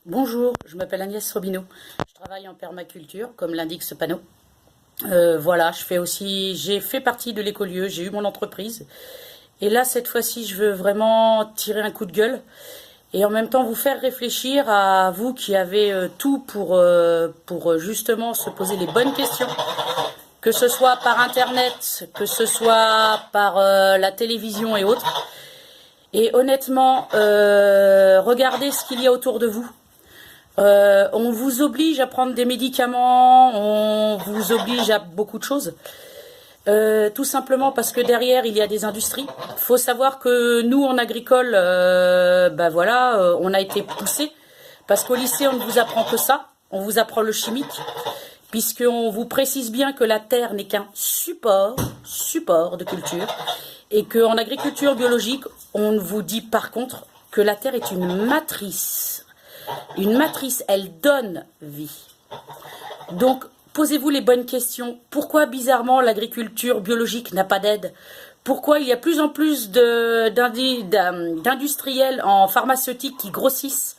Bonjour, je m'appelle Agnès Robineau. Je travaille en permaculture, comme l'indique ce panneau. Voilà, j'ai fait partie de l'écolieu, j'ai eu mon entreprise. Et là, cette fois-ci, je veux vraiment tirer un coup de gueule et en même temps vous faire réfléchir à vous qui avez tout pour justement se poser les bonnes questions, que ce soit par Internet, que ce soit par la télévision et autres. Et honnêtement, regardez ce qu'il y a autour de vous. On vous oblige à prendre des médicaments, on vous oblige à beaucoup de choses. Tout simplement parce que derrière il y a des industries. Faut savoir que nous en agricole, on a été poussés parce qu'au lycée on ne vous apprend que ça, on vous apprend le chimique, puisqu'on vous précise bien que la terre n'est qu'un support de culture, et qu'en agriculture biologique on vous dit par contre que la terre est une matrice. Une matrice, elle donne vie. Donc, posez-vous les bonnes questions. Pourquoi, bizarrement, l'agriculture biologique n'a pas d'aide? Pourquoi il y a plus en plus d'industriels en pharmaceutique qui grossissent?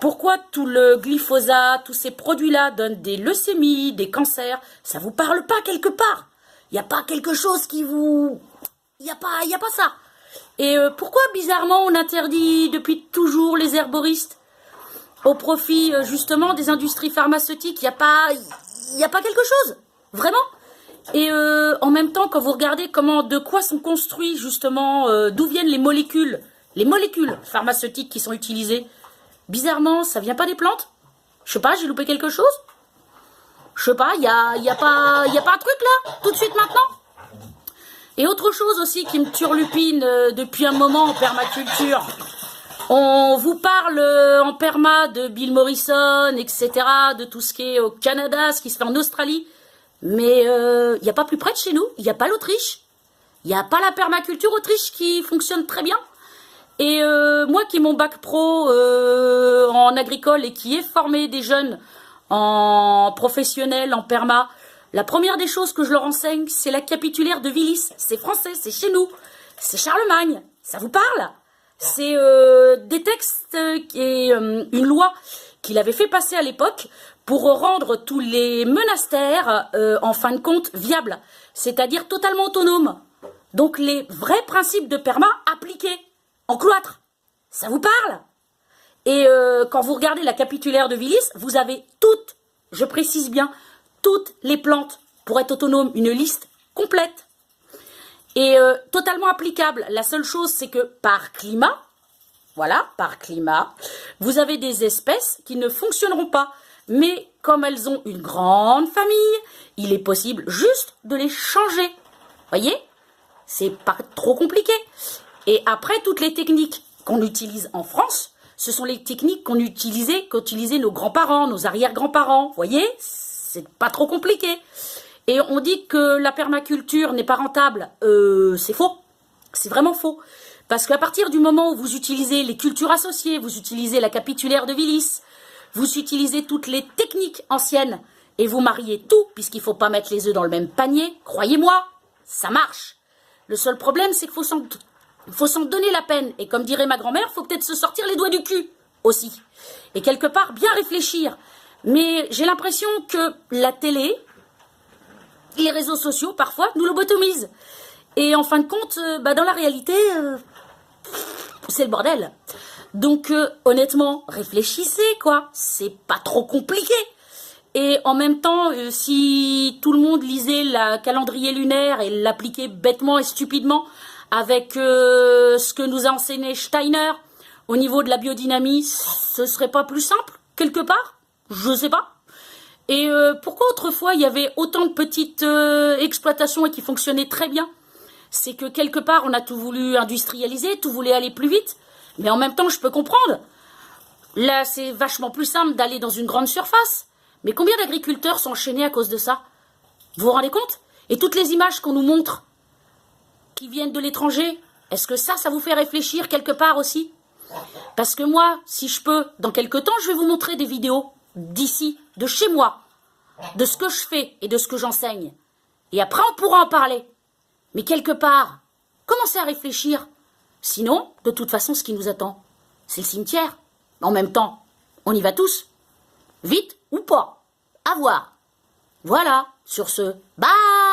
Pourquoi tout le glyphosate, tous ces produits-là donnent des leucémies, des cancers? Ça vous parle pas quelque part? Il n'y a pas quelque chose qui vous... Il n'y a pas ça. Et pourquoi, bizarrement, on interdit depuis toujours les herboristes au profit justement des industries pharmaceutiques? Il n'y a pas quelque chose, vraiment. Et en même temps, quand vous regardez de quoi sont construits justement, d'où viennent les molécules pharmaceutiques qui sont utilisées, bizarrement, ça vient pas des plantes. Je sais pas, j'ai loupé quelque chose. Je sais pas, il y a pas un truc là, tout de suite maintenant. Et autre chose aussi qui me turlupine depuis un moment en permaculture. On vous parle en perma de Bill Morrison, etc., de tout ce qui est au Canada, ce qui se fait en Australie. Mais il n'y a pas plus près de chez nous, il n'y a pas l'Autriche. Il n'y a pas la permaculture Autriche qui fonctionne très bien. Et moi qui ai mon bac pro en agricole et qui ai formé des jeunes en professionnel, en perma, la première des choses que je leur enseigne, c'est la capitulaire de Willis. C'est français, c'est chez nous. C'est Charlemagne. Ça vous parle ? C'est des textes et une loi qu'il avait fait passer à l'époque pour rendre tous les monastères, en fin de compte, viables, c'est-à-dire totalement autonomes. Donc les vrais principes de perma appliqués en cloître. Ça vous parle? Et quand vous regardez la capitulaire de Willis, vous avez toutes, je précise bien, toutes les plantes pour être autonome, une liste complète. Et totalement applicable. La seule chose, c'est que par climat, vous avez des espèces qui ne fonctionneront pas. Mais comme elles ont une grande famille, il est possible juste de les changer. Voyez? C'est pas trop compliqué. Et après, toutes les techniques qu'on utilise en France, ce sont les techniques qu'utilisaient nos grands-parents, nos arrière-grands-parents. Voyez? C'est pas trop compliqué. Et on dit que la permaculture n'est pas rentable. C'est faux. C'est vraiment faux. Parce qu'à partir du moment où vous utilisez les cultures associées, vous utilisez la capitulaire de Willis, vous utilisez toutes les techniques anciennes et vous mariez tout, puisqu'il ne faut pas mettre les œufs dans le même panier, croyez-moi, ça marche. Le seul problème, c'est qu'il faut s'en donner la peine. Et comme dirait ma grand-mère, il faut peut-être se sortir les doigts du cul aussi. Et quelque part, bien réfléchir. Mais j'ai l'impression que la télé, les réseaux sociaux, parfois, nous lobotomisent. Et en fin de compte, dans la réalité, c'est le bordel. Donc, honnêtement, réfléchissez, quoi. C'est pas trop compliqué. Et en même temps, si tout le monde lisait le calendrier lunaire et l'appliquait bêtement et stupidement avec ce que nous a enseigné Steiner au niveau de la biodynamie, ce serait pas plus simple, quelque part? Je sais pas. Et pourquoi autrefois il y avait autant de petites exploitations et qui fonctionnaient très bien? C'est que quelque part on a tout voulu industrialiser, tout voulait aller plus vite. Mais en même temps je peux comprendre. Là c'est vachement plus simple d'aller dans une grande surface. Mais combien d'agriculteurs sont enchaînés à cause de ça? Vous vous rendez compte? Et toutes les images qu'on nous montre, qui viennent de l'étranger, est-ce que ça vous fait réfléchir quelque part aussi? Parce que moi, si je peux, dans quelque temps, je vais vous montrer des vidéos d'ici, de chez moi, de ce que je fais et de ce que j'enseigne. Et après, on pourra en parler. Mais quelque part, commencez à réfléchir. Sinon, de toute façon, ce qui nous attend, c'est le cimetière. En même temps, On y va tous. Vite ou pas. À voir. Voilà. Sur ce, bye!